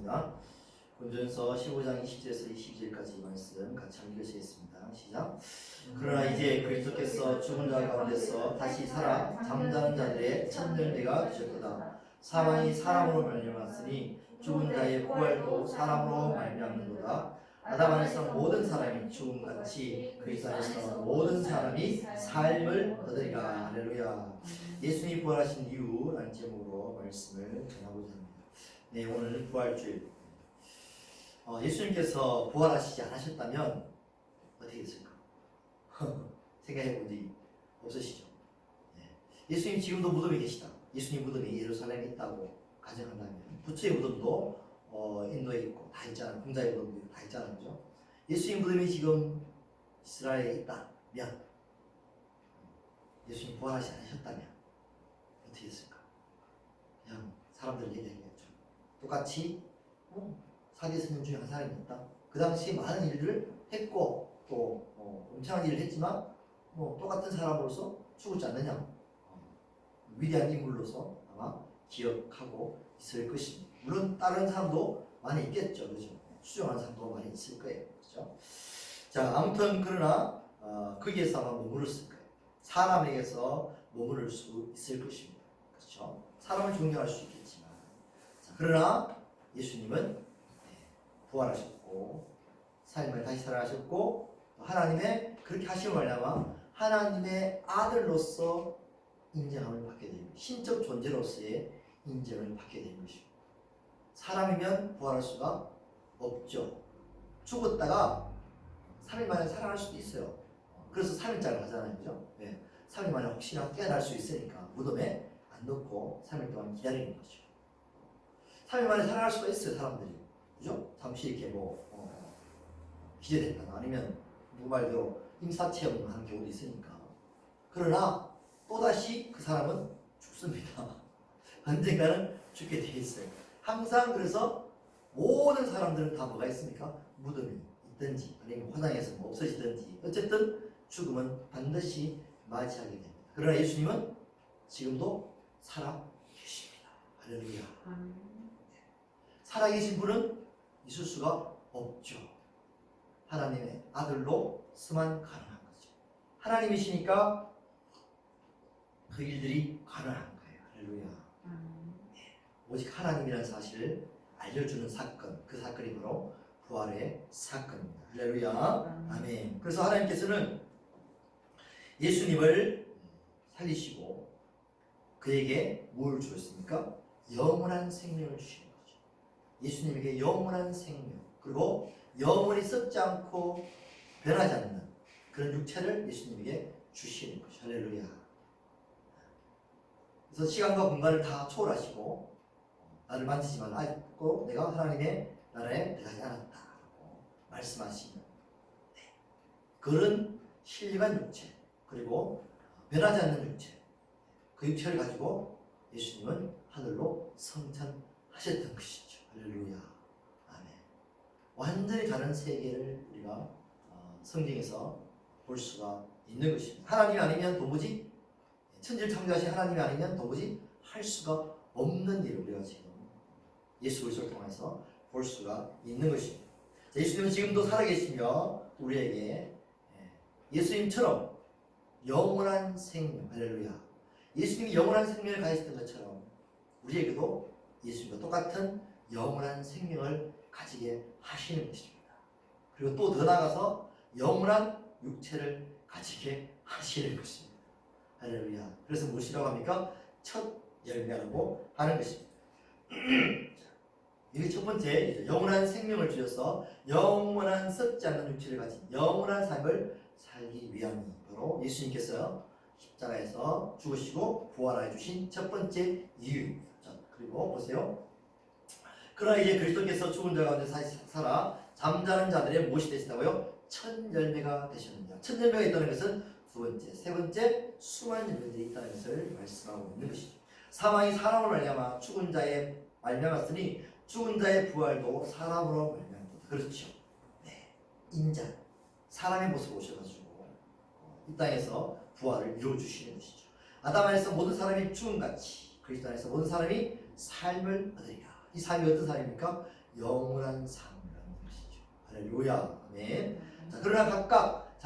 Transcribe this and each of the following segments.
하겠습니다. 본전서 15장 20절에서 22절까지 말씀 같이 읽으시겠습니다. 시작. 그러나 이제 그리스도께서 죽은 자 가운데서 다시 살아 잠자는 자들의 첫 열매가 되셨도다. 사망이 사람으로 말미암았으니 죽은 자의 부활도 사람으로 말미암는도다. 아담 안에서 모든 사람이 죽음같이 그리스도 안에서 모든 사람이 삶을 얻으리라. 할렐루야. 예수님이 부활하신 이유라는 제목으로 말씀을 전하고자 합니다. 네, 오늘 부활주일. 예수님께서 부활하시지 않으셨다면 어떻게 됐을까? 생각해 본 적이 없으시죠? 네. 예수님 지금도 무덤에 계시다. 예수님 무덤이 예루살렘에 있다고 가정한다면 부처의 무덤도 인도에 있고 다 있잖아요. 공자의 무덤도 다 있잖아요. 그죠? 예수님 무덤이 지금 이스라엘에 있다면 예수님 부활하지 않으셨다면 어떻게 됐을까? 그냥 사람들 얘기하겠죠. 똑같이 사제스님 중에 한 사람이었다. 그 당시에 많은 일들을 했고 또 엄청난 일을 했지만 똑같은 사람으로서 죽지 않느냐. 위대한 인물로서 아마 기억하고 있을 것입니다. 물론 다른 사람도 많이 있겠죠. 그죠? 수정한 사람도 많이 있을 거예요. 그죠? 자, 아무튼 그러나 거기에서 아마 머무렀을 거예요. 사람에게서 머무를 수 있을 것입니다. 그렇죠? 사람을 존경할 수 있겠지만 자, 그러나 예수님은 부활하셨고 삶을 다시 살아가셨고 하나님의 그렇게 하심을 말미암아 하나님의 아들로서 인정함을 받게 됩니다. 신적 존재로서의 인정을 받게 되는 것입니다. 사람이면 부활할 수가 없죠. 죽었다가 3일 만에 살아날 수도 있어요. 그래서 3일장을 하잖아요. 그죠? 네. 3일 만에 혹시나 깨어날 수 있으니까 무덤에 안 넣고 3일 동안 기다리는 거죠. 3일 만에 살아날 수가 있어요. 사람들이. 그죠? 잠시 이렇게 기절했다가 아니면 누구 말대로 임사체험을 하는 경우도 있으니까. 그러나 또다시 그 사람은 죽습니다. 언젠가는 죽게 돼 있어요. 항상 그래서 모든 사람들은 다 뭐가 있습니까? 무덤이 있든지 아니면 화장에서 없어지든지 어쨌든 죽음은 반드시 맞이하게 됩니다. 그러나 예수님은 지금도 살아 계십니다. 할렐루야. 살아 계신 분은 있을 수가 없죠. 하나님의 아들로서만 가능한 거죠. 하나님이시니까 그 일들이 가능한 거예요. 할렐루야. 네. 오직 하나님이라는 사실을 알려주는 사건, 그 사건이 바로 부활의 사건입니다. 할렐루야. 아멘. 그래서 하나님께서는 예수님을 살리시고 그에게 뭘 주셨습니까? 영원한 생명을 주시는 거죠. 예수님에게 영원한 생명, 그리고 영원히 썩지 않고 변하지 않는 그런 육체를 예수님에게 주시는 것이죠. 할렐루야. 그래서 시간과 공간을 다 초월하시고 나를 만지지 말고 내가 하나님의 나라에 들어가지 않았다라고 말씀하시는 그런 신령한 육체, 그리고 변하지 않는 육체, 그 육체를 가지고 예수님은 하늘로 성천하셨던 것이죠. 할렐루야. 아멘. 완전히 다른 세계를 우리가 성경에서 볼 수가 있는 것입니다. 하나님이 아니면 도무지 천지를 창조하신 하나님이 아니면 도무지 할 수가 없는 일을 우리가 지금 예수 그리스도를 통해서 볼 수가 있는 것입니다. 예수님은 지금도 살아계시며 우리에게 예수님처럼 영원한 생명, 할렐루야. 예수님이 영원한 생명을 가지셨던 것처럼 우리에게도 예수님과 똑같은 영원한 생명을 가지게 하시는 것입니다. 그리고 또 더 나아가서 영원한 육체를 가지게 하시는 것입니다. 할렐루야. 그래서 무엇이라고 합니까? 첫 열매라고 하는 것입니다. 이게 첫 번째, 영원한 생명을 주셔서 영원한 썩지 않는 육체를 가진 영원한 삶을 살기 위함이 바로 예수님께서 십자가에서 죽으시고 부활해 주신 첫 번째 이유입니다. 자, 그리고 보세요. 그러나 이제 그리스도께서 죽은 자 가운데 살아 잠자는 자들의 무엇이 되시다고요? 첫 열매가 되셨느냐. 첫 열매가 있다는 것은 두 번째, 세 번째 수많은 열매들이 있다는 것을 말씀하고 있는 것이죠. 사망이 사람으로 말미암아 죽은 자의 말미암았으니 죽은 자의 부활도 사람으로 말미암았다. 그렇죠. 네, 인자, 사람의 모습을 오셔가지고 이 땅에서 부활을 이루어주시는 것이죠. 아담 안에서 모든 사람이 죽음같이 그리스도 안에서 모든 사람이 삶을 얻으리라. 이 삶이 어떤 삶입니까? 영원한 삶이라는 것이죠. 할렐루야. 아멘. 자, 그러나 각각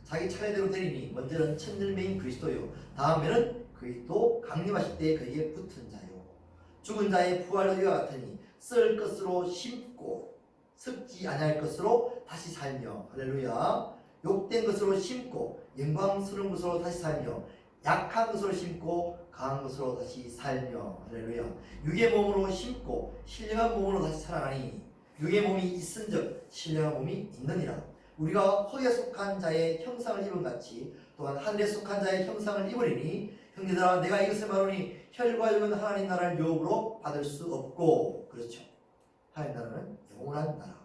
자기 차례대로 되리니 먼저는 첫 열매인 그리스도요, 다음에는 그리스도 강림하실 때 그에게 붙은 자요. 죽은 자의 부활은 이와 같으니 썩을 것으로 심고 썩지 아니할 것으로 다시 살며, 할렐루야. 욕된 것으로 심고 영광스러운 것으로 다시 살며, 약한 것으로 심고 강한 것으로 다시 살며, 할렐루야. 육의 몸으로 심고 신령한 몸으로 다시 살아나니 육의 몸이 있은즉 신령한 몸이 있느니라. 우리가 허에 속한 자의 형상을 입은 같이 또한 하늘에 속한 자의 형상을 입으리니, 형제들아 내가 이것을 말하니 혈과 육은 하나님 나라를 유업으로 받을 수 없고, 그렇죠, 하나님 나라는 영원한 나라,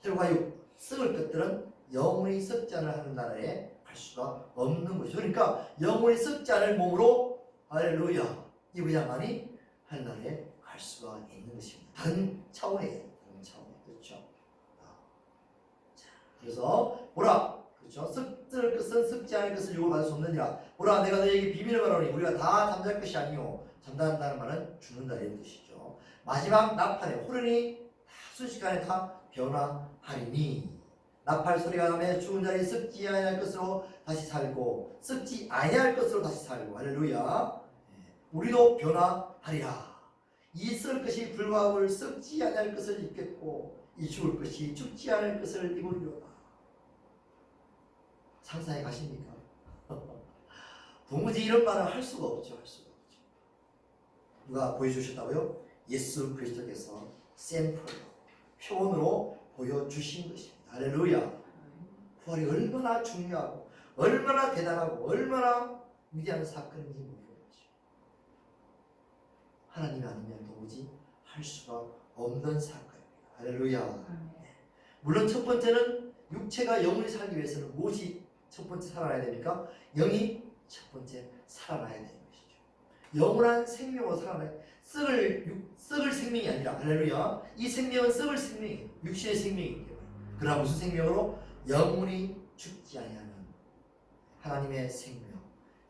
혈과 육 썩을 것들은 영원히 썩지 않을 하는 나라에 갈 수가 없는 것이죠. 그러니까 영원히 썩지 않을 몸으로, 할렐루야, 입으야만이 하나님에 갈 수가 있는 것입니다. 다른 차원이에요. 다른 차원. 그렇죠. 그래서 보라, 그렇죠, 썩을 것은 썩지 않을 것을 유업을 받을 수 없느니라. 보라, 내가 너에게 비밀을 말하노니 우리가 다 잠잘 것이 아니요 잠자는다는 말은 죽는다 이런 뜻이죠. 마지막 나팔에 호련히 순식간에 다 변화하리니, 나팔 소리가 나면 죽은 자리 썩지 아니할 것으로 다시 살고 썩지 아니할 것으로 다시 살고, 할렐루야. 우리도 변화하리라. 이 썩을 것이 불과함을 썩지 아니할 것을 입겠고 이 죽을 것이 죽지 않을 것을 입으리로다. 상상해 가십니까? 도무지 이런 말을 할 수가 없죠. 할 수가 없죠. 누가 보여주셨다고요? 예수 그리스도께서 샘플로, 표본으로 보여주신 것입니다. 할렐루야. 부활이 얼마나 중요하고 얼마나 대단하고 얼마나 위대한 사건인지 모르는 거죠. 하나님이 아니면 도무지 할 수가 없는 사건입니다. 할렐루야. 물론 첫 번째는 육체가 영원히 살기 위해서는 무엇이 첫 번째 살아나야 됩니까? 영이 첫 번째 살아나야 되는 것이죠. 영원한 생명으로 살아나야, 썩을 생명이 아니라, 할렐루야, 이 생명은 썩을 생명이에요. 육신의 생명이기 때문에. 그러나 무슨 생명으로? 영원히 죽지 아니하는 하나님의 생명,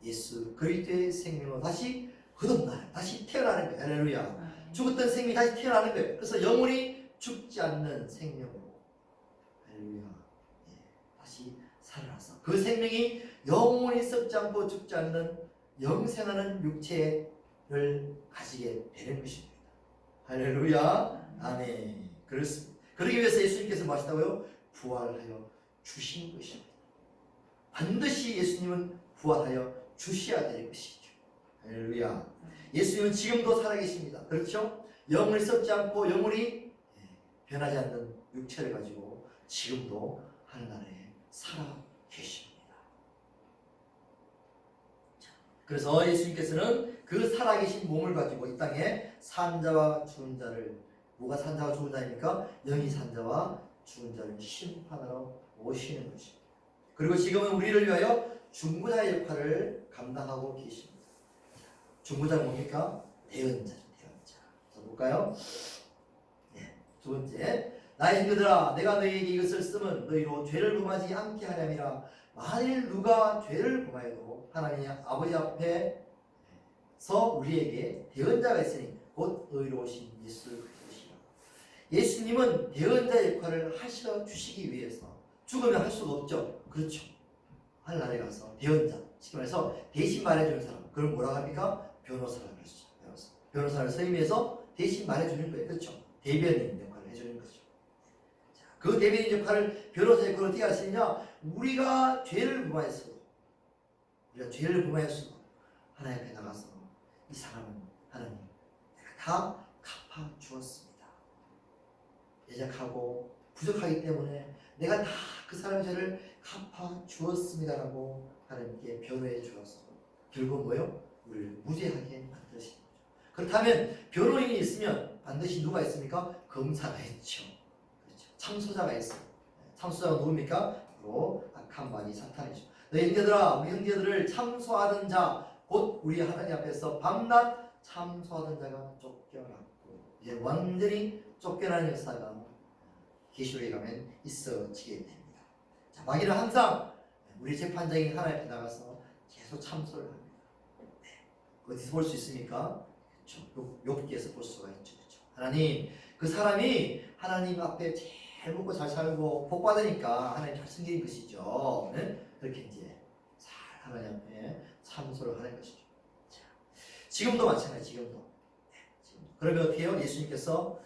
예수 그리스도의 생명으로 다시 거듭나는, 다시 태어나는 거예요. 할렐루야. 죽었던 생명이 다시 태어나는 거예요. 그래서 영원히 죽지 않는 생명으로, 할렐루야, 다시 살아나서 그 생명이 영원히 썩지 않고 죽지 않는 영생하는 육체를 가지게 되는 것입니다. 할렐루야. 아멘. 그렇습니다. 그러기 위해서 예수님께서 뭐 하시다고요? 부활하여 주신 것입니다. 반드시 예수님은 부활하여 주셔야 될 것이죠. 할렐루야. 예수님은 지금도 살아계십니다. 그렇죠? 영원히 썩지 않고 영원히 변하지 않는 육체를 가지고 지금도 하늘나라에 살아계십니다. 그래서 예수님께서는 그 살아계신 몸을 가지고 이 땅에 산자와 죽은 자를, 뭐가 산자와 죽은 자입니까? 영이 산자와 죽은 자를 심판하러 오시는 것입니다. 그리고 지금은 우리를 위하여 중보자의 역할을 감당하고 계십니다. 중보자는 뭡니까? 대언자죠. 대언자. 자, 볼까요? 두 번째, 나의 형제들아 내가 너희에게 이것을 쓰면 너희로 죄를 범하지 않게 하려니라. 만일 누가 죄를 범하여도 하나님 아버지 앞에서 우리에게 대언자가 있으니 곧 의로우신 예수 그리스도시라. 예수님은 대언자 역할을 하셔 주시기 위해서 죽으면 할 수가 없죠. 그렇죠. 하늘나라에 가서 대언자, 쉽게 말해서 대신 말해주는 사람, 그걸 뭐라고 합니까? 변호사라고 그러죠. 변호사를 서임해서 대신 말해주는 거예요. 그렇죠. 대변인 역할을 해주는 거죠. 자, 그 대변인 역할을, 변호사 역할을 어떻게 하시느냐? 우리가 죄를 범하였어도 하나님 앞에 나가서 이 사람은 하나님 내가 다 갚아 주었습니다. 애작하고 부족하기 때문에 내가 다 그 사람의 죄를 갚아 주었습니다라고 하나님께 변호해 주어서 결국 뭐요? 우리를 무죄하게 만드신 거죠. 그렇다면 변호인이 있으면 반드시 누가 있습니까? 검사가 있죠. 그렇죠. 참소자가 있어요. 참소자가 누굽니까? 바로 악한 마귀 사탄이죠. 너희 형제들아, 우리 형제들을 참소하던 자, 곧 우리 하나님 앞에서 밤낮 참소하던 자가 쫓겨났고, 이제 완전히 쫓겨나는 역사가 계시록에 가면 있어지게 됩니다. 자, 마귀는 항상 우리 재판장인 하나님 앞에 나가서 계속 참소를 합니다. 어디서 볼 수 있습니까? 그렇죠. 욥기에서 볼 수가 있죠. 그렇죠. 하나님, 그 사람이 하나님 앞에 잘 먹고 잘 살고 복 받으니까 하나님 잘 섬기는 것이죠. 네? 그렇게 이제 잘 하나님 앞에 참소를 하는 것이죠. 자, 지금도 마찬가지. 지금도. 그러면 어떻게 해요? 예수님께서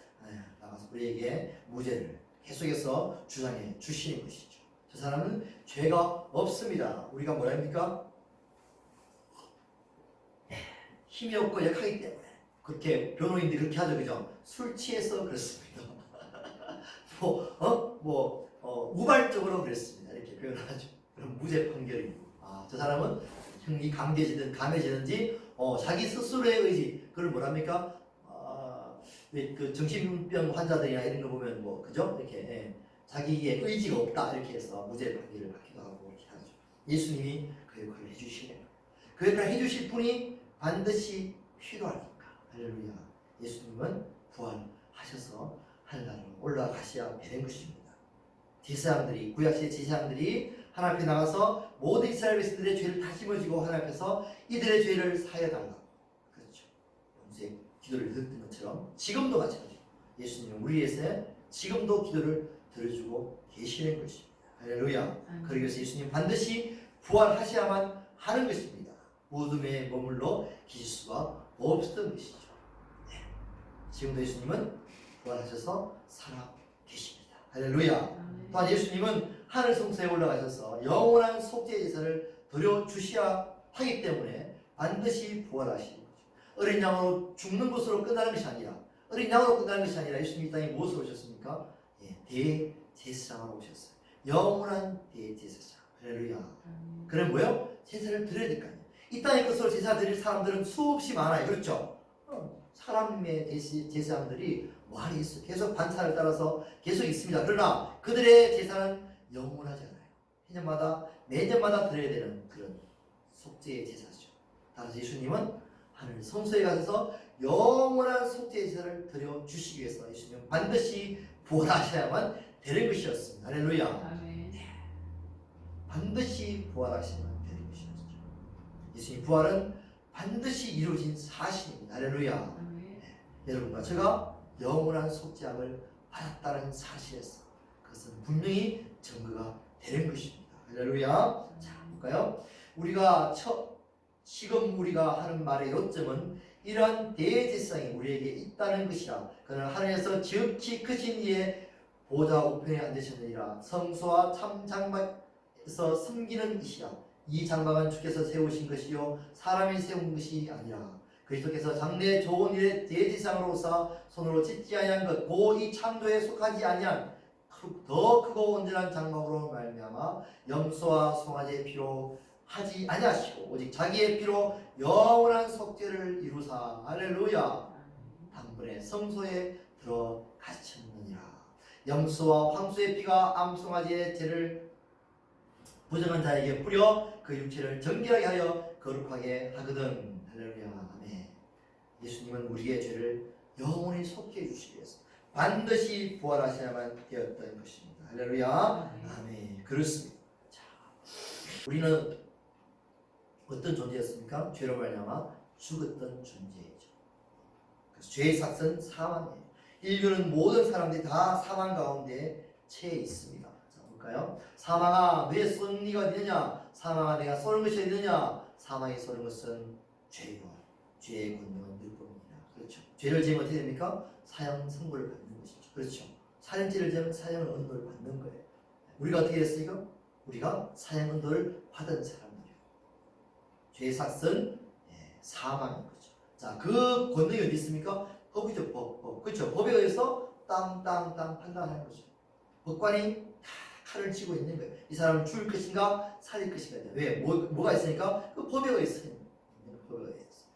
나가서 우리에게 무죄를 계속해서 주장해 주시는 것이죠. 저 사람은 죄가 없습니다. 우리가 뭐라 합니까? 힘이 없고 약하기 때문에. 그렇게 변호인들이 그렇게 하죠. 그죠? 술 취해서 그렇습니다. 우발적으로 그랬습니다. 이렇게 표현하죠. 그럼 무죄 판결이고. 저 사람은 형이 감겨지든 감해지든지 자기 스스로의 의지. 그걸 뭐랍니까? 그 정신병 환자들이나 이런 거 보면 그죠? 이렇게 자기의 의지가 없다 이렇게 해서 무죄 판결을 받기도 하고 이렇게 하죠. 예수님이 그 역할을 해주시는 거예요. 그 역할을 해주실 분이 반드시 필요하니까. 할렐루야. 예수님은 부활하셔서 하늘나라로 올라가셔야 되는 것입니다. 제사장들이 구약시대 제사장들이 하나님 앞에 나가서 모든 이스라엘 백성들의 죄를 다 짊어지고 하나님 앞에서 이들의 죄를 사여달라고. 그렇죠. 영생 기도를 듣는 것처럼 지금도 마찬가지로 예수님은 우리 위해서 지금도 기도를 들어주고 계시는 것입니다. 할렐루야. 그러기 위해서 예수님 반드시 부활하셔야만 하는 것입니다. 어둠에 머물러 계실 수가 없었던 것이죠. 네. 지금도 예수님은 부활하셔서 살아 계십니다. 할렐루야. 또한 예수님은 하늘 성소에 올라가셔서 영원한 속죄 제사를 드려 주셔야 하기 때문에 반드시 부활하시는 거죠. 어린 양으로 죽는 것으로 끝나는 것이 아니라 어린 양으로 끝나는 것이 아니라 예수님이 이 땅에 무엇으로 오셨습니까? 대제사장으로 오셨어요. 영원한 대제사장. 할렐루야. 그럼 뭐요? 제사를 드려야 될까요? 이 땅의 것으로 제사 드릴 사람들은 수없이 많아요. 그렇죠? 사람의 제사장들이 많이 있어요. 계속 반차를 따라서 계속 있습니다. 그러나 그들의 제사는 영원하지 않아요. 매년마다 드려야 되는 그런 속죄의 제사죠. 따라서 예수님은 하늘 성소에 가셔서 영원한 속죄의 제사를 드려 주시기 위해서 예수님은 반드시 부활하셔야만 되는 것이었습니다. 할렐루야. 아멘. 반드시 부활하셔야만 되는 것이었죠. 예수님 부활은 반드시 이루어진 사실입니다. 할렐루야. 여러분과 제가 영원한 속죄함을 받았다는 사실에서 그것은 분명히 증거가 되는 것입니다. 할렐루야. 자, 볼까요? 지금 우리가 하는 말의 요점은 이러한 대제사장이 우리에게 있다는 것이라. 그는 하늘에서 지극히 크신 이의 보좌 우편에 앉으셨느니라. 성소와 참 장막에서 섬기는 이시라. 이 장막은 주께서 세우신 것이요 사람이 세운 것이 아니라 그리스도께서 장래 좋은 일의 대제사장으로 오사 손으로 짓지 아니한 것 곧 이 창조에 속하지 아니한 더 크고 온전한 장막으로 말미암아 염소와 송아지의 피로 하지 아니하시고 오직 자기의 피로 영원한 속죄를 이루사. 할렐루야. 단번에 성소에 들어가셨느니라. 염소와 황소의 피가 암송아지의 죄를 부정한 자에게 뿌려 그 육체를 정결하게 하여 거룩하게 하거든. 할렐루야. 아멘. 예수님은 우리의 죄를 영원히 속죄해 주시기 위해서 반드시 부활하셔야만 되었던 것입니다. 할렐루야. 아멘. 그렇습니다. 자, 우리는 어떤 존재였습니까? 죄로 말미암아 죽었던 존재이죠. 그래서 죄의 삭은 사망이에요. 인류는 모든 사람들이 다 사망 가운데 처해 있습니다. 자, 볼까요? 사망아, 내 쏜 네가 어디느냐? 사망아, 내가 쏘는 것이 어디느냐? 사망이 쏘는 것은 죄요. 죄의 권능은 율법입니다. 그렇죠. 죄를 지으면 어떻게 됩니까? 사형 선고를 받는 것이죠. 그렇죠. 살인죄를 지으면 사형 언도를 받는 거예요. 우리가 어떻게 됐습니까? 우리가 사형 언도를 받은 사람들이에요. 죄의 삭은 사망인 거죠. 자, 그 권능이 어디 있습니까? 법이죠. 법. 그렇죠. 법에 의해서 땅 판단하는 거죠. 법관이 다 칼을 쥐고 있는 거예요. 이 사람은 죽을 것인가 살릴 것인가. 왜? 뭐가 있으니까? 그 법에 의해서 있는 법에 의해서.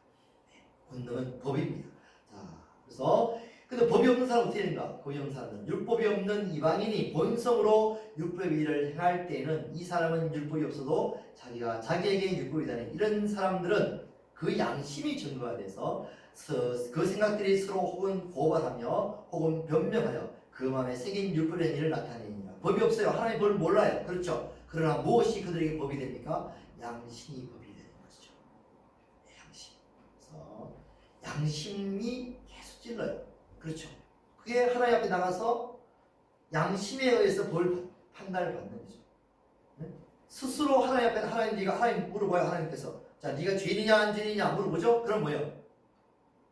권능은 법입니다. 자, 그래서 근데 법이 없는 사람은 어떻게 되는가? 법이 없는 사람은 율법이 없는 이방인이 본성으로 율법의 일을 행할 때에는 이 사람은 율법이 없어도 자기가 자기에게 율법이다는 이런 사람들은 그 양심이 증거가 돼서 그 생각들이 서로 혹은 고발하며 혹은 변명하여 그 마음에 새긴 율법의 행위를 나타내니라. 법이 없어요. 하나님의 법을 몰라요. 그렇죠. 그러나 무엇이 그들에게 법이 됩니까? 양심이 법이 되는 것이죠. 양심. 그래서 양심이 계속 찔러요. 그렇죠. 그게 하나님 앞에 나가서 양심에 의해서 판단을 받는 거죠. 네? 스스로 하나님 앞에 하나님 물어봐요. 하나님께서 자 네가 죄인이냐 안 죄인이냐 물어보죠. 그럼 뭐예요?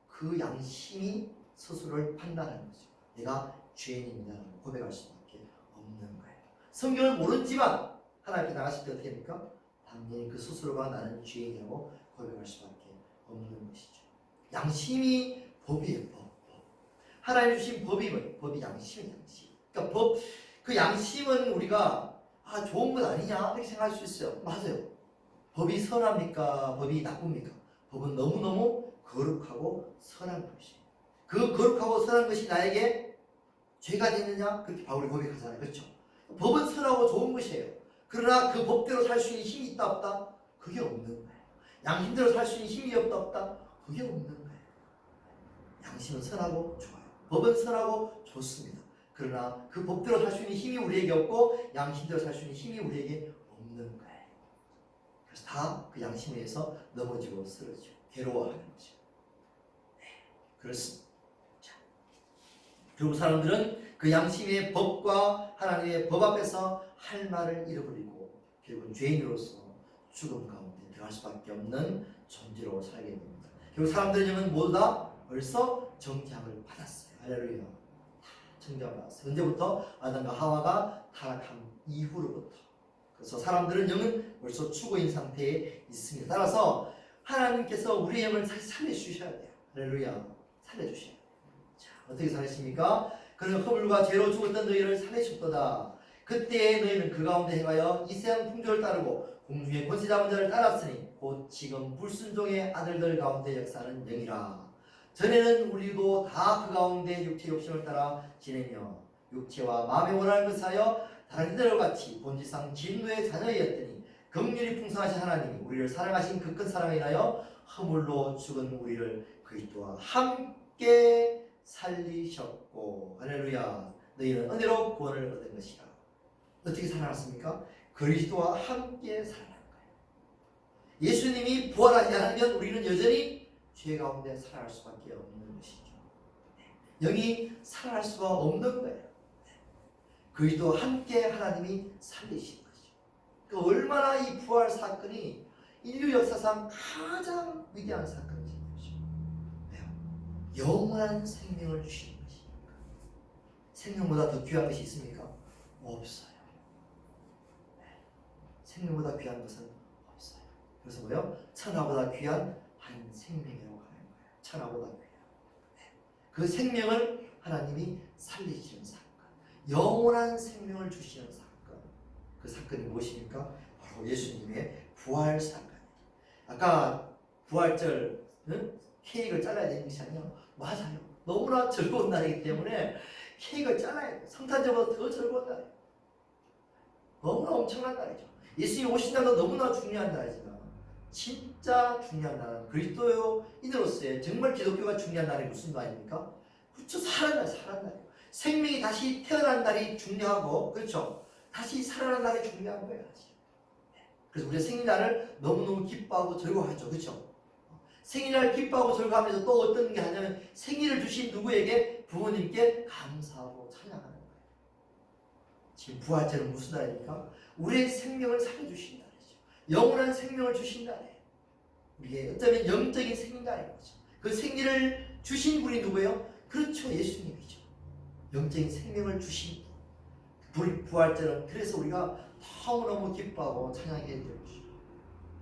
그 양심이 스스로를 판단하는 거죠. 내가 죄인입니다라고 고백할 수밖에 없는 거예요. 성경을 모르지만 하나님 앞에 나갔을 때 어떻게 됩니까? 당연히 그 스스로가 나는 죄인이라고 고백할 수밖에 없는 것이죠. 양심이 법이에요. 법. 하나님 주신 법이 뭐예요? 법이 양심이에요. 양심. 그러니까 그 양심은 우리가 좋은 것 아니냐 이렇게 생각할 수 있어요. 맞아요. 법이 선합니까? 법이 나쁩니까? 법은 너무너무 거룩하고 선한 것이에요. 그 거룩하고 선한 것이 나에게 죄가 되느냐? 그렇게 바울이 고백하잖아요. 그렇죠? 법은 선하고 좋은 것이에요. 그러나 그 법대로 살 수 있는 힘이 있다 없다? 그게 없는 거예요. 양심대로 살 수 있는 힘이 없다 없다? 그게 없는 거예요. 양심은 선하고 좋아요. 법은 선하고 좋습니다. 그러나 그 법대로 살 수 있는 힘이 우리에게 없고 양심대로 살 수 있는 힘이 우리에게 없는 거예요. 그래서 다 그 양심에 의해서 넘어지고 쓰러지고 괴로워하는 거죠. 네, 그렇습니다. 자, 결국 사람들은 그 양심의 법과 하나님의 법 앞에서 할 말을 잃어버리고 결국은 죄인으로서 죽음 가운데 들어갈 수밖에 없는 존재로 살게 됩니다. 결국 사람들의 영은 모두 다 벌써 정죄함을 받았어요. 할렐루야. 정죄함을 받았어요. 언제부터? 아담과 하와가 타락한 이후로부터. 그래서 사람들은 영은 벌써 죽어있는 상태에 있습니다. 따라서 하나님께서 우리의 영을 다시 살려주셔야 돼요. 할렐루야. 살려주셔야 돼요. 자, 어떻게 살리십니까? 그는 허물과 죄로 죽었던 너희를 살리셨도다. 그때에 너희는 그 가운데 행하여 이 세상 풍조를 따르고 공중의 권세 잡은 자를 따랐으니 곧 지금 불순종의 아들들 가운데 역사하는 영이라. 전에는 우리도 다 그 가운데 육체 욕심을 따라 지내며 육체와 마음에 원하는 것을 하여 다른 이들과 같이 본질상 진노의 자녀이었더니 긍휼이 풍성하신 하나님이 우리를 사랑하신 그 큰 사랑에 인하여 허물로 죽은 우리를 그리스도와 함께 살리셨고 할렐루야. 너희는 은혜로 구원을 얻은 것이라. 어떻게 살아났습니까? 그리스도와 함께 살아난 거예요. 예수님이 부활하지 않으면 우리는 여전히 죄 가운데 살아갈 수밖에 없는 것이죠. 영이 살아갈 수가 없는 거예요. 그리스도와 함께 하나님이 살리신 거죠. 그러니까 얼마나 이 부활 사건이 인류 역사상 가장 위대한 사건인 것이죠. 왜요? 영원한 생명을 주시는 것이니까. 생명보다 더 귀한 것이 있습니까? 없어요. 생명보다 귀한 것은 없어요. 그래서 뭐요? 천하보다 귀한 한 생명이라고 하는 거예요. 천하보다 귀한. 그 생명을 하나님이 살리시는 사건. 영원한 생명을 주시는 사건. 그 사건이 무엇입니까? 바로 예수님의 부활 사건이에요. 아까 부활절 케이크를 잘라야 되는 것이 아니에요. 맞아요. 너무나 즐거운 날이기 때문에 케이크를 잘라야 돼요. 성탄절보다 더 즐거운 날이에요. 너무나 엄청난 날이죠. 예수님이 오신다는 건 너무나 중요한 날이지만 진짜 중요한 날은 그리스도인으로서의 정말 기독교가 중요한 날이 무슨 날입니까? 그렇죠. 살아난 날이에요. 생명이 다시 태어난 날이 중요하고 그렇죠. 다시 살아난 날이 중요한 거예요. 그래서 우리가 생일날을 너무너무 기뻐하고 즐거워하죠. 그렇죠. 생일날 기뻐하고 즐거워하면서 또 어떤 게 하냐면 생일을 주신 누구에게? 부모님께 감사하고 찬양하는 거예요. 지금 부활절은 무슨 날입니까? 우리의 생명을 살려주신 날이죠. 영원한 생명을 주신 날이에요. 우리의 어쩌면 영적인 생일날인 거죠. 그 생일을 주신 분이 누구예요? 그렇죠. 예수님이죠. 영적인 생명을 주신 분. 부활절은 그래서 우리가 너무너무 기뻐하고 찬양해야 될 것이죠.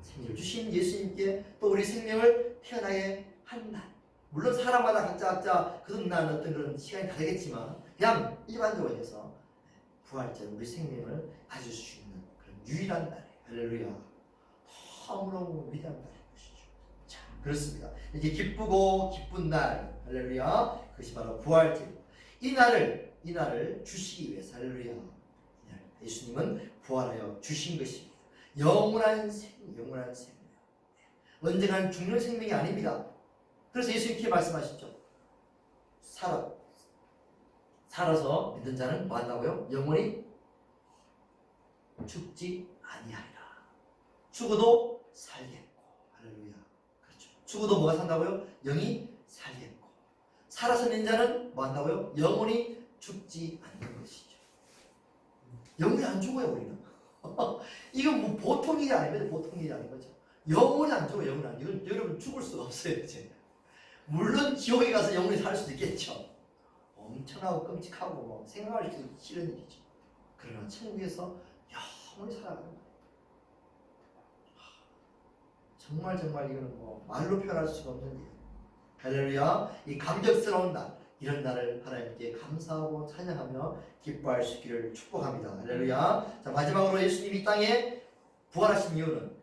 생일을 주신 예수님께 또 우리 생명을 태어나게 한 날. 물론 사람마다 각자 거듭나는 어떤 그런 시간이 다르겠지만 그냥 일반적으로 해서 부활절 우리 생명을 가질 수 있는 그런 유일한 날이에요. 할렐루야. 너무너무 위대한 날인 것이죠. 자, 그렇습니다. 이렇게 기쁘고 기쁜 날, 할렐루야. 그것이 바로 부활절. 이 날을 주시기 위해서, 할렐루야. 예수님은 부활하여 주신 것입니다. 영원한 생명. 언젠가는 죽는 생명이 아닙니다. 그래서 예수님 이렇게 말씀하시죠. 살아서 믿는 자는 뭐 한다고요? 영원히 죽지 아니하리라. 죽어도 살겠고. 할렐루야. 그렇죠. 죽어도 뭐가 산다고요? 영이 살겠고. 살아서는 자는 뭐 한다고요? 영원히 죽지 않는 것이죠. 영원히 안 죽어요, 우리는. 이건 뭐 보통 일이 아닙니다. 보통 일이 아닌 거죠. 영원히 안 죽어요, 영원히 안. 이건 여러분 죽을 수가 없어요, 이제. 물론 지옥에 가서 영원히 살 수도 있겠죠. 엄청나고 끔찍하고 뭐 생각하기 싫은 일이죠. 그러나 천국에서 영원히 살아가는 거예요. 정말 이거는 뭐 말로 표현할 수가 없는 일. 할렐루야. 이 감격스러운 날, 이런 날을 하나님께 감사하고 찬양하며 기뻐할 수 있기를 축복합니다. 할렐루야. 자, 마지막으로 예수님이 이 땅에 부활하신 이유는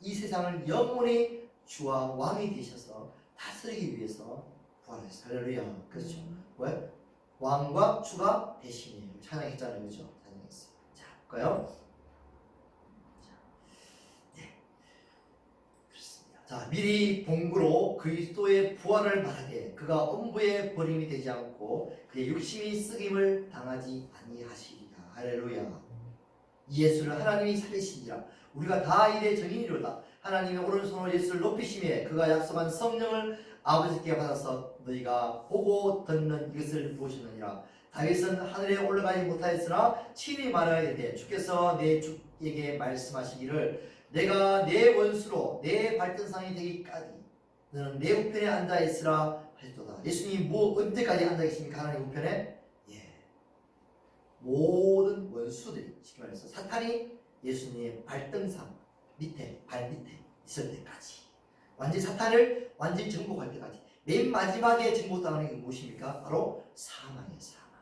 이 세상을 영원히 주와 왕이 되셔서 다스리기 위해서 부활하셨어요. 할렐루야. 그렇죠. 왜? 왕과 주가 대신이에요. 찬양했잖아요. 그렇죠? 찬양했어요. 자, 볼까요? 자, 미리 본구로 그리스도의 부활을 말하되 그가 엄부의 버림이 되지 않고 그의 육신이 쓰김을 당하지 아니하시리라. 할렐루야. 예수를 하나님이 살리시니라. 우리가 다 이의 증인이로다. 하나님의 오른손으로 예수를 높이심에 그가 약속한 성령을 아버지께 받아서 너희가 보고 듣는 이것을 보시느니라. 다윗은 하늘에 올라가지 못하였으나 친히 말하여 이르되 주께서 내 주에게 말씀하시기를 내가 내 원수로 내 발등상이 되기까지 너는 내 우편에 앉아 있으라 하셨도다. 예수님이 언제까지 앉아 계십니까? 하나님 우편에? 모든 원수들이, 쉽게 말해서 사탄이 예수님의 발등상 밑에, 발 밑에 있을 때까지, 완전히 사탄을 완전히 정복할 때까지, 맨 마지막에 정복당하는 게 무엇입니까? 바로 사망이에요. 사망.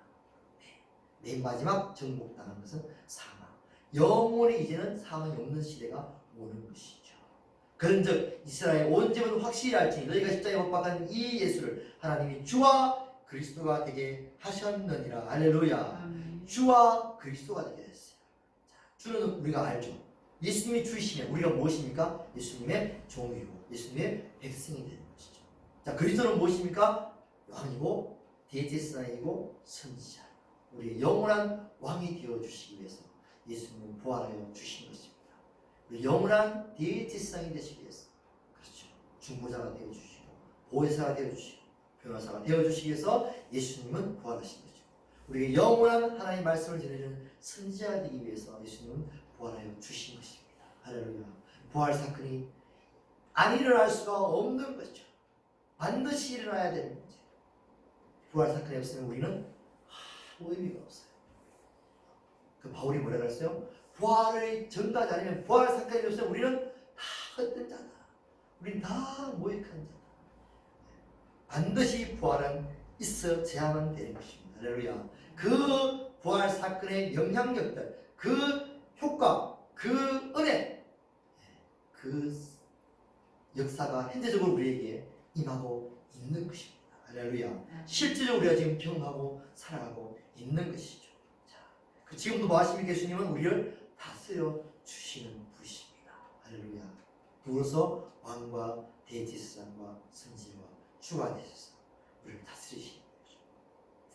맨 마지막 정복당하는 것은 사망. 영원히 이제는 사망이 없는 시대가 오는 것이죠. 그런즉 이스라엘 온 집은 확실히 알지니 너희가 십자가에 못 박은 이 예수를 하나님이 주와 그리스도가 되게 하셨느니라. 할렐루야. 주와 그리스도가 되게 됐어요. 자, 주는 우리가 알죠. 예수님이 주이시면 우리가 무엇입니까? 예수님의 종이고 예수님의 백성이 되는 것이죠. 자, 그리스도는 무엇입니까? 왕이고 대제사장이고 선지자. 우리의 영원한 왕이 되어주시기 위해서 예수님은 부활하여 주신 것입니다. 우리 영원한 대제사장이 되시기 위해서, 그렇죠, 중보자가 되어주시고 보혜사가 되어주시고 변호사가 되어주시기 위해서 예수님은 부활하신 거죠. 우리에게 영원한 하나님의 말씀을 전해주는 선지자가 되기 위해서 예수님은 부활하여 주신 것입니다. 할렐루야. 부활 사건이 안 일어날 수가 없는 거죠. 반드시 일어나야 되는 거죠. 부활 사건이 없으면 우리는 아무 의미가 없어요. 그 바울이 뭐라 그랬어요? 부활을 전가하지 않으면, 부활 사건이 없으면 우리는 다 헛된 자다. 우리는 다 모욕한 자다. 반드시 부활은 있어야만 되는 것입니다. 할렐루야. 그 부활 사건의 영향력들, 그 효과, 그 은혜, 그 역사가 현재적으로 우리에게 임하고 있는 것입니다. 할렐루야. 실제적으로 우리가 지금 경험하고 살아가고 있는 것이죠. 자, 지금도 뭐 하십니까? 예수님은 우리를 다스려 주시는 분이십니다. 할렐루야. 누구로서? 왕과 대제사장과 선지자와 주가 되셔서 우리를 다스리시는 거죠.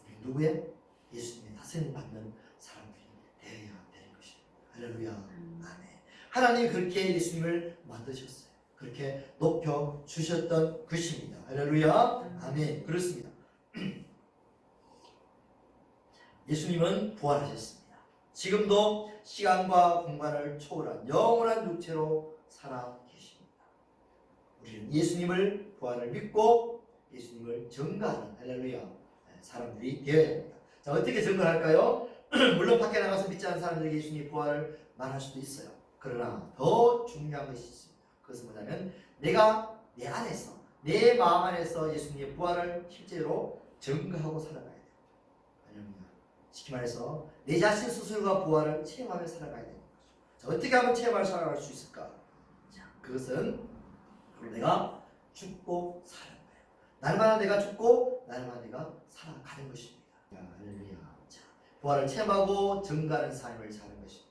우리 누구의? 예수님의 다스림 받는 사람들이 되어야 되는 것입니다. 할렐루야. 아멘. 하나님이 그렇게 예수님을 만드셨어요. 그렇게 높여 주셨던 것입니다. 할렐루야. 아멘. 그렇습니다. 예수님은 부활하셨습니다. 지금도 시간과 공간을 초월한 영원한 육체로 살아 계십니다. 우리는 예수님을 부활을 믿고 예수님을 증거하는, 할렐루야, 사람들이 되어야 합니다. 자, 어떻게 증거할까요? 물론 밖에 나가서 믿지 않는 사람들에게 예수님의 부활을 말할 수도 있어요. 그러나 더 중요한 것이 있습니다. 그것은 뭐냐면 내가 내 안에서, 내 마음 안에서 예수님의 부활을 실제로 증거하고 살아가야 돼요. 할렐루야. 쉽게 말해서 내 자신 스스로가 부활을 체험하며 살아가야 되는 거죠. 자, 어떻게 하면 체험하며 살아갈 수 있을까? 자, 그것은 내가 죽고 사는 거예요. 날마다 내가 죽고 날마다 내가 살아가는 것입니다. 할렐루야. 자, 부활을 체험하고 증거하는 삶을 사는 것입니다.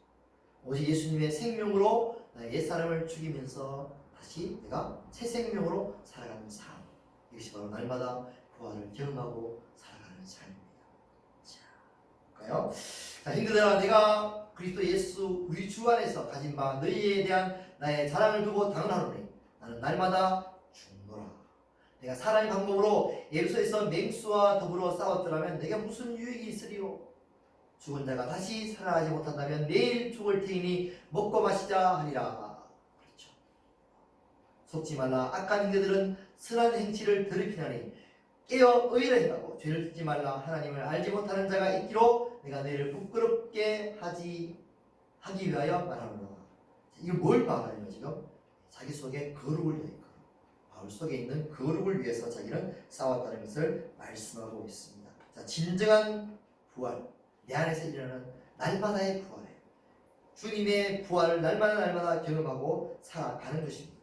오직 예수님의 생명으로 나의 옛사람을 죽이면서 다시 내가 새 생명으로 살아가는 삶, 이것이 바로 날마다 부활을 경험하고 살아가는 삶입니다. 자, 볼까요? 자, hin들아, 내가 그리스도 예수 우리 주 안에서 가진 바 너희에 대한 나의 자랑을 두고 당연하노니 나는 날마다 죽노라. 내가 사람의 방법으로 에베소에서 맹수와 더불어 싸웠더라면 내게 무슨 유익이 있으리요? 죽은 자가 다시 살아나지 못한다면 내일 죽을 테이니 먹고 마시자 하리라. 그렇죠. 속지 말라. 악한 인간들은 선한 행치를 더럽히나니 깨어 의를 행하고 죄를 짓지 말라. 하나님을 알지 못하는 자가 있기로 내가 너희를 부끄럽게 하기 위하여 말하노라. 이거 뭘 말하는 거죠? 지금? 자기 속에 거룩을 위해 바울 속에 있는 거룩을 위해서 자기는 싸웠다는 것을 말씀하고 있습니다. 자, 진정한 부활, 내 안에서 일어나는 날마다의 부활이에요. 주님의 부활을 날마다 경험하고 살아가는 것입니다.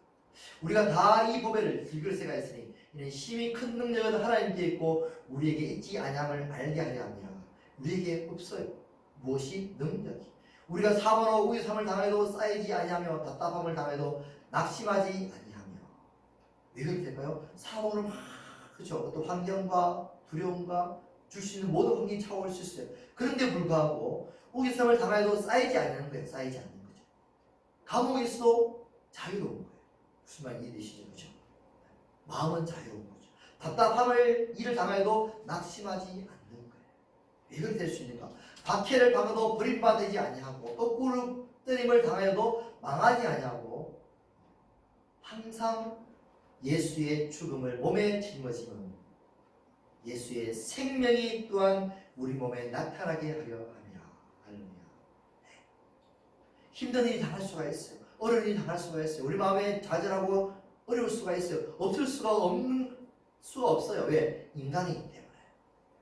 우리가 다 이 보배를 들그릇에가 있으니 이는 힘이 큰 능력은 하나님께 있고 우리에게 있지 아니함을 알게 하려 합니다. 우리에게 없어요. 무엇이? 능력이. 우리가 사모로 우유삼을 당해도 쌓이지 아니하며 답답함을 당해도 낙심하지 아니하며. 왜 그렇게 될까요? 사모를 막 그렇죠. 또 환경과 두려움과 줄 수 있는 모든 환경이 차올 수 있어요. 그런데 불구하고 우유삼을 당해도 쌓이지 않는 거예요. 쌓이지 않는 거죠. 감옥에 있어도 자유로운 거예요. 무슨 말 이해되시죠? 그렇죠? 마음은 자유로운 거죠. 답답함을 일을 당해도 낙심하지 않는 거예요. 왜 그렇게 될 수 있는가? 박해를 당해도 버림받지 아니하고 거꾸로 뜨림을 당하여도 망하지 아니하고 항상 예수의 죽음을 몸에 짊어지면 예수의 생명이 또한 우리 몸에 나타나게 하려 합니다. 할렐루야. 힘든 일이 당할 수가 있어요. 어려운 일이 당할 수가 있어요. 우리 마음에 좌절하고 어려울 수가 있어요. 없을 수가 없어요. 왜? 인간이기 때문에.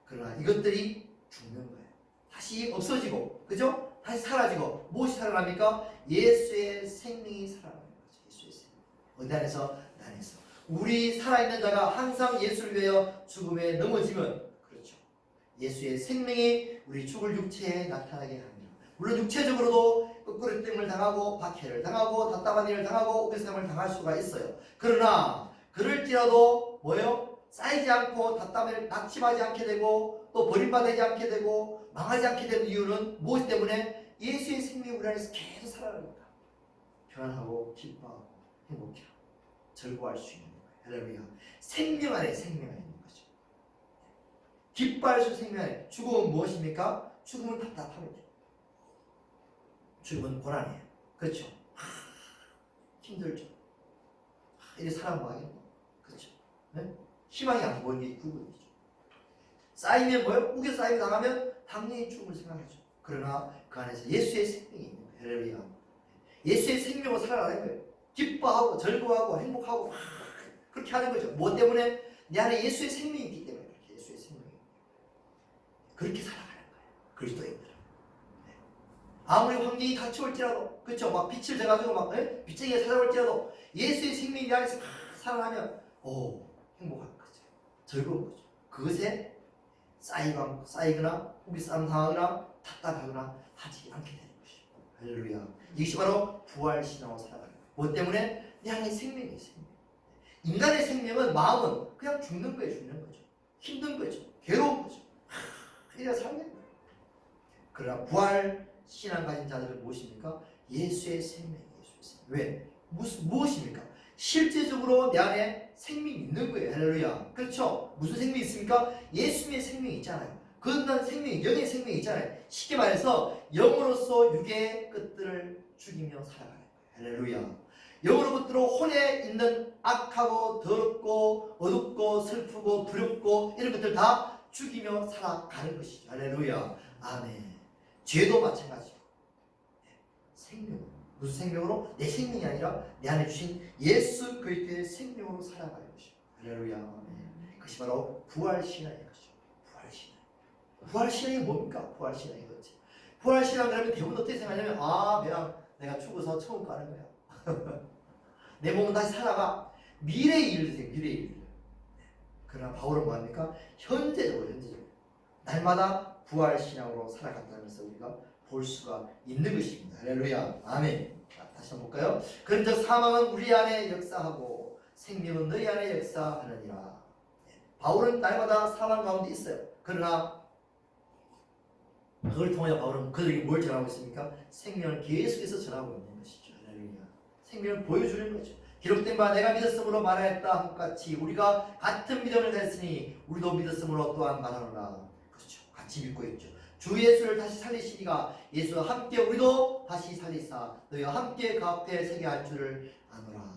그러나 이것들이 죽는 거예요. 다시 없어지고, 그죠? 다시 사라지고, 무엇이 살아납니까? 예수의 생명이 살아나는 거죠. 예수의 생명. 어디 안에서? 나 안에서. 우리 살아있는 자가 항상 예수를 위하여 죽음에 넘어지면, 그렇죠. 예수의 생명이 우리 죽을 육체에 나타나게 합니다. 물론 육체적으로도 거꾸로 뜸을 당하고, 박해를 당하고, 답답한 일을 당하고, 의심을 당할 수가 있어요. 그러나, 그럴지라도, 뭐요? 쌓이지 않고, 답답을 낙심하지 않게 되고, 또 버림받지 않게 되고, 망하지 않게 되는 이유는 무엇 때문에? 예수의 생명이 우리 안에서 계속 살아나니까. 편안하고, 기뻐하고, 행복해하고, 즐거워할 수 있는 거예요. 할렐루야. 생명 안에 생명이 있는 거죠. 기뻐할 수 있는 생명 안에. 죽음은 무엇입니까? 죽음은 답답함이죠. 죽음은 고난이에요. 그렇죠? 힘들죠. 이래 사람 뭐 하겠노? 그렇죠? 네? 희망이 안 보이는 게 구분이죠. 쌓이면 뭐예요? 우겨 쌓이고 나가면 당연히 죽음을 생각하죠. 그러나 그 안에서 예수의 생명이 있는 거예요. 할렐루야. 예수의 생명으로 살아가는 거예요. 기뻐하고 즐거워하고 행복하고 막 그렇게 하는 거죠. 뭐 때문에? 내 안에 예수의 생명이 있기 때문에 그렇게 예수의 생명이 그렇게 살아가는 거예요. 그리스도인들은. 네. 아무리 환경이 닥쳐올지라도 그렇죠. 막 빛을 져가지고 막 빗쟁이가 찾아올지라도 예수의 생명이 내 안에서 막 살아나면 행복한 거죠. 즐거운 거죠. 그것에 쌓이거나 우리 싸움 당하거나 답답하거나 하지 않게 되는 것이죠. 할렐루야. 이것이 바로 부활신앙으로 살아가는 거예요. 뭐 때문에? 내 안에 생명이 생명. 인간의 생명은 마음은 그냥 죽는 거예요. 죽는 거죠. 힘든 거죠. 괴로운 거죠. 이래야 살는 거예요. 그러나 부활신앙 가진 자들은 무엇입니까? 예수의 생명이에요. 예수의 생명. 왜? 무엇입니까? 실제적으로 내 안에 생명이 있는 거예요. 할렐루야. 그렇죠? 무슨 생명이 있습니까? 예수님의 생명이 있잖아요. 거듭난 생명이, 영의 생명이 있잖아요. 쉽게 말해서 영으로서 육의 끝들을 죽이며 살아가는 거예요. 할렐루야. 영으로 끝으로 혼에 있는 악하고 더럽고 어둡고 슬프고 두렵고 이런 것들 다 죽이며 살아가는 것이죠. 할렐루야. 아멘. 죄도 마찬가지고. 생명. 무슨 생명으로? 내 생명이 아니라 내 안에 주신 예수 그리스도의 생명으로 살아가는 것이죠. 할렐루야. 아멘. 그것이 바로 부활신앙인 것이죠. 부활신앙. 부활신앙이 뭡니까? 부활신앙이 그렇지. 부활신앙 그러면 대부분 어떻게 생각하냐면 내가 죽어서 천국 가는 거야. 내 몸은 다시 살아가. 미래의 일을 드세요. 미래의 일을. 그러나 바울은 뭐합니까? 현재적으로 날마다 부활신앙으로 살아간다는 것을 우리가 볼 수가 있는 것입니다. 할렐루야. 아멘. 자, 다시 한번 볼까요? 그런즉 사망은 우리 안에 역사하고 생명은 너희 안에 역사하느니라. 바울은 날마다 사망 가운데 있어요. 그러나 그걸 통하여 바울은 그들에게 뭘 전하고 있습니까? 생명을 계속해서 전하고 있는 것이죠. 할렐루야. 생명을 보여주는 거죠. 기록된 바 내가 믿었으므로 말하였다 한 같이 우리가 같은 믿음을 가졌으니 우리도 믿었으므로 또한 말하노라. 그렇죠. 같이 믿고 있죠. 주 예수를 다시 살리시니가 예수와 함께 우리도 다시 살리사 너희와 함께 그 앞에 서게 할 줄을 아노라.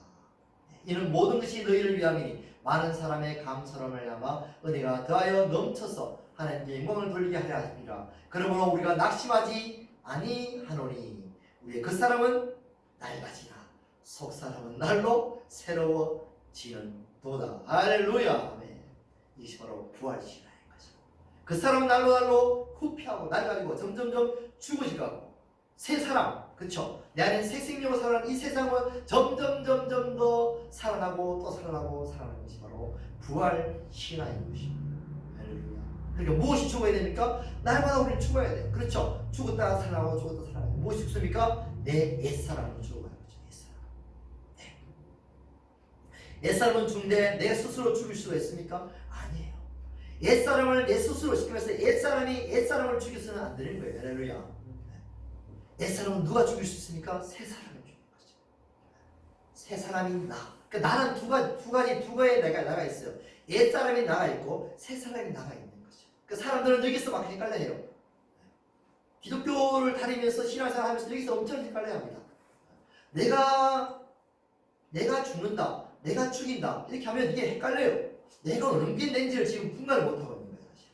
이는 모든 것이 너희를 위함이니 많은 사람의 감사함을 담아 은혜가 더하여 넘쳐서 하나님께 영광을 돌리게 하려 하십니다. 그러므로 우리가 낙심하지 아니하노니 우리의 그 사람은 낡아지나 속 사람은 날로 새로워지는 도다. 할렐루야. 아멘. 이것이 바로 부활시라는 거죠. 그 사람은 날로 후피하고 낡아지고 점점점 죽어지고 새 사람, 그렇죠? 내 안에 새 생명으로 살아가는 이 세상은 점점 더 살아나고 또 살아나고 살아나는 것이 바로 부활신화인 것입니다. 할렐루야. 그러니까 무엇이 죽어야 됩니까? 날마다 우리는 죽어야 돼요. 그렇죠? 죽었다가 살아나고 죽었다가 살아나고 무엇이 죽습니까? 내 옛사람은 죽어가는 거죠. 옛사람. 네. 옛사람은 죽는데 내 스스로 죽일 수가 있습니까? 아니에요. 옛사람을 내 스스로 시키면서 옛사람을 죽여서는 안 되는 거예요. 할렐루야. 옛사람은 누가 죽일 수 있습니까? 새 사람을 죽이는 거죠. 새 사람이 나. 그러니까 나는 두 가지 나가 있어요. 옛사람이 나가 있고 새 사람이 나가 있는 거죠. 그러니까 사람들은 여기서 막 헷갈려요. 기독교를 다니면서 신앙생활 하면서 여기서 엄청 헷갈려합니다. 내가 죽는다, 내가 죽인다 이렇게 하면 이게 헷갈려요. 내가 어느 게 낸지를 지금 분간을 못하고 있는 거예요. 사실.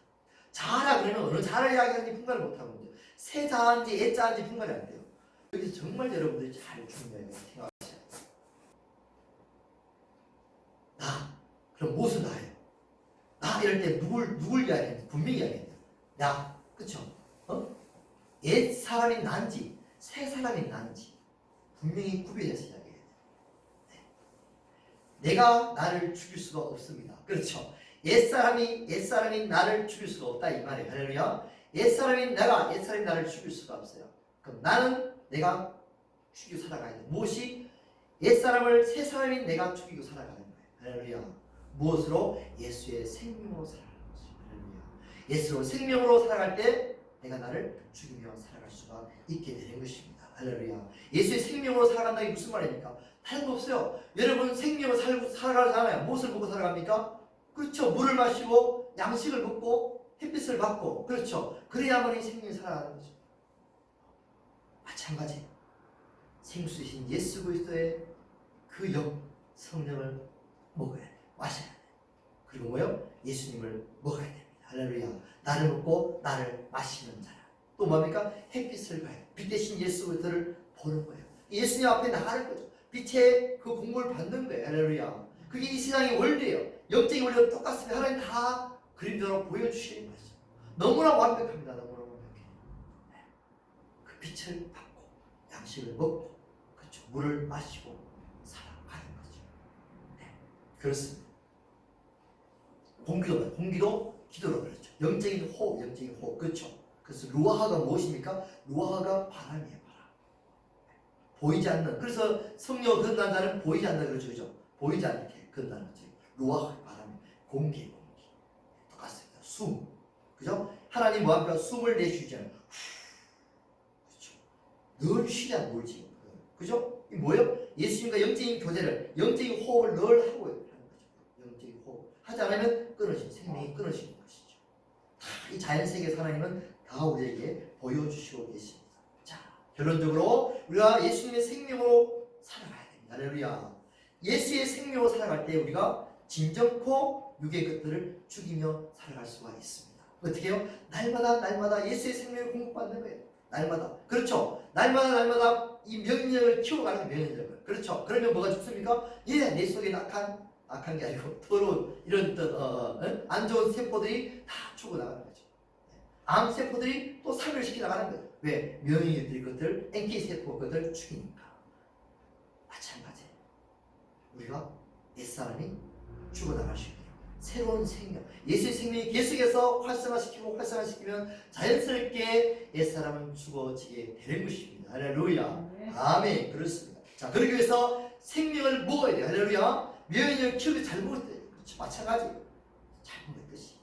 자아라 그러면 어느 자아를 이야기하는지 분간을 못하고 있는 거예요. 새 자아인지 옛 자아인지 분간이 안 돼요. 여기서 정말 여러분들이 잘 중요해요. 생각하셔야 돼요. 나, 그럼 무엇은 나예요? 나 이럴 때 누굴 이야기하는지 분명히 이야기해요. 나, 그쵸? 옛 사람이 난지 새 사람이 난지 분명히 구별해서 이야기해야 돼요. 네. 내가 나를 죽일 수가 없습니다. 그렇죠? 옛사람이 나를 죽일 수가 없다 이 말이에요. 할렐루야. 옛사람이 나를 죽일 수가 없어요. 그럼 나는 내가 죽이고 살아가야 돼. 무엇이? 옛사람을 새 사람인 내가 죽이고 살아가는 거예요. 할렐루야. 무엇으로? 예수의 생명으로 살아가는 거죠. 할렐루야. 예수로 생명으로 살아갈 때 내가 나를 죽이며 살아갈 수가 있게 되는 것입니다. 할렐루야. 예수의 생명으로 살아간다는 게 무슨 말입니까? 다른 거 없어요. 여러분 생명으로 살아가잖아요. 무엇을 먹고 살아갑니까? 그렇죠. 물을 마시고 양식을 먹고 햇빛을 받고 그렇죠. 그래야만이 생명이 살아가는 거죠. 마찬가지 생수이신 예수 그리스도의 그 성령을 먹어야 돼요. 마셔야 돼요. 그리고 뭐요? 예수님을 먹어야 됩니다. 할렐루야. 나를 먹고 나를 마시는 자라. 또 뭡니까? 햇빛을 봐요. 빛 대신 예수 그리스도를 보는 거예요. 예수님 앞에 나가는 거죠. 빛의 그 공부를 받는 거예요. 할렐루야. 그게 이 세상의 원리예요. 영적인 원리가 똑같습니다. 하나님 다 그림대로 보여주시는 거죠. 너무나 완벽합니다. 너무나 완벽해요. 네. 그 빛을 받고 양식을 먹고 그렇죠. 물을 마시고 살아가는 거죠. 네. 그렇습니다. 공기도 기도로 그렇죠. 영적인 호흡 그렇죠. 그래서 루아하가 무엇입니까? 루아하가 바람이에요. 바람. 네. 보이지 않는. 그래서 성령 건너는 자는 보이지 않는 그렇죠. 그죠? 보이지 않게 건너는 거죠. 루아하 바람이 공기 똑같습니다. 숨. 그죠? 하나님 뭐 합니까? 숨을 내쉬잖아요. 그렇죠. 늘 쉬지 않고 물지. 그죠? 이 뭐예요? 예수님과 영적인 교제를, 영적인 호흡을 늘 하고 하는 거죠. 영적인 호흡. 하지 않으면 생명이 끊어지는 것이죠. 다 이 자연세계에서 하나님은 다 우리에게 보여주시고 계십니다. 자, 결론적으로 우리가 예수님의 생명으로 살아가야 됩니다. 할렐루야. 예수의 생명으로 살아갈 때 우리가 진정코 육의 것들을 죽이며 살아갈 수가 있습니다. 어떻게 해요? 날마다 예수의 생명을 공급받는 거예요. 날마다. 그렇죠. 날마다 이 명령을 키워가는 명령을. 그렇죠. 그러면 뭐가 죽습니까? 내 속에 악한 게 아니고 더러운 이런 안 좋은 세포들이 다 죽어나가는 거죠. 암 세포들이 또 살을 나가는 거예요. 왜? 면역력들이 것들, NK 세포 것들 죽이니까. 마찬가지. 우리가 옛사람이 죽어나갈 수 있는 새로운 생명, 예수의 생명이 계속해서 활성화시키면 자연스럽게 옛사람은 죽어지게 되는 것입니다. 할렐루야. 아멘. 그렇습니다. 자, 그러기 위해서 생명을 먹어야 돼요. 할렐루야. 면역력을 키우기 잘 먹을 때, 그렇죠. 마찬가지. 잘 먹듯이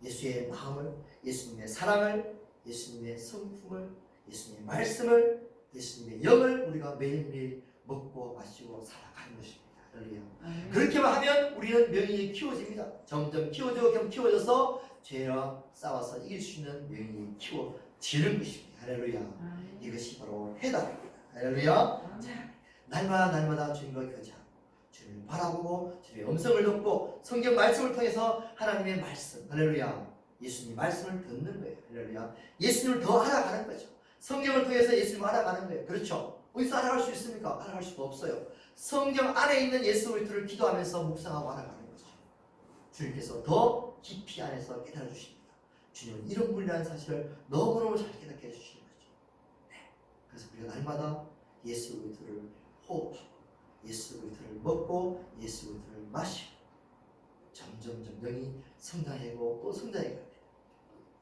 예수의 마음을, 예수님의 사랑을, 예수님의 성품을, 예수님의 말씀을, 예수님의 영을 우리가 매일매일 먹고 마시고 살아가는 것입니다. 할렐루야. 아멘. 그렇게만 하면 우리는 명인이 키워집니다. 점점 키워져서 죄와 싸워서 이길 수 있는 명인이 키워지는 것입니다. 할렐루야. 아멘. 이것이 바로 해답입니다. 할렐루야. 자, 날마다 주님과 교제하고 주님을 바라보고 주님의 음성을 듣고 성경 말씀을 통해서 하나님의 말씀, 할렐루야, 예수님 말씀을 듣는 거예요. 할렐루야. 예수님을 더 알아가는 거죠. 성경을 통해서 예수님을 알아가는 거예요. 그렇죠? 어디서 알아갈 수 있습니까? 알아갈 수가 없어요. 성경 안에 있는 예수 그리스도를 기도하면서 묵상하고 알아가는 거죠. 주님께서 더 깊이 안에서 깨달아 주십니다. 주님은 이런 분이라는 사실을 너무너무 잘 깨닫게 해주시는 거죠. 네. 그래서 우리가 날마다 예수 그리스도를 호흡하고 예수 그리스도를 먹고 예수 그리스도를 마시고 점점 영이 성장하고 또 성장해 갑니다.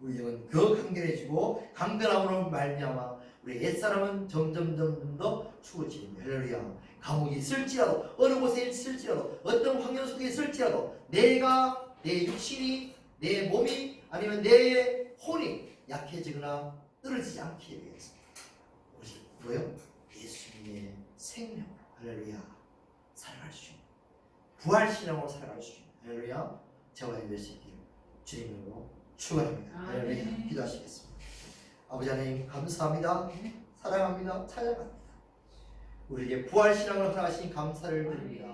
우리 영은 더 강건해지고 강건함으로 말미암아 우리 옛사람은 점점 더 추워지는 거예요. 할렐루야. 감옥이 있을지라도 어느 곳에 있을지라도 어떤 환경 속에 있을지라도 내가 내 육신이 내 몸이 아니면 내 혼이 약해지거나 떨어지지 않기 위해서 오직 뭐요? 예수님의 생명으로 할렐루야 살아갈 수 있는 부활신앙으로 살아갈 수 있는 할렐루야 저와 여러분의 길 주님으로 축원합니다. 할렐루야. 기도하시겠습니다. 아버지 하나님 감사합니다. 사랑합니다. 찬양합니다. 우리에게 부활신앙을 허락하신 감사를 드립니다.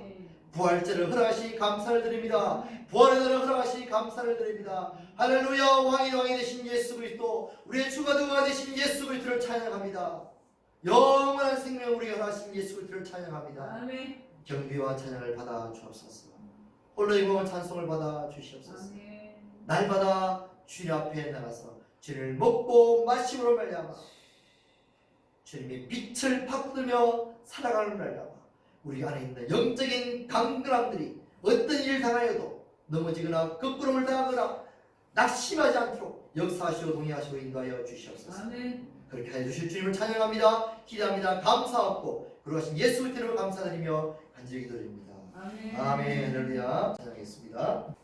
부활절을 허락하신 감사를 드립니다. 부활의 날을 허락하신 감사를 드립니다. 할렐루야. 왕이 되신 예수 그리스도 우리의 주가 누가 되신 예수 그리스도를 찬양합니다. 영원한 생명 우리에게 허락하신 예수 그리스도를 찬양합니다. 아멘. 경비와 찬양을 받아 주옵소서. 홀로 이고 찬송을 받아 주시옵소서. 아멘. 날마다 주님 앞에 나가서 주님을 먹고 마심으로 말미암아 주님의 빛을 받들며 살아가는 말미암아 우리 안에 있는 영적인 강건함들이 어떤 일을 당하여도 넘어지거나 거꾸름을 당하거나 낙심하지 않도록 역사하시고 동의하시고 인도하여 주시옵소서. 아멘. 그렇게 해주실 주님을 찬양합니다. 기대합니다. 감사하고 그러하신 예수 그리스도를 감사드리며 간절히 기도드립니다. 아멘. 아멘. 할렐루야. 찬양하겠습니다.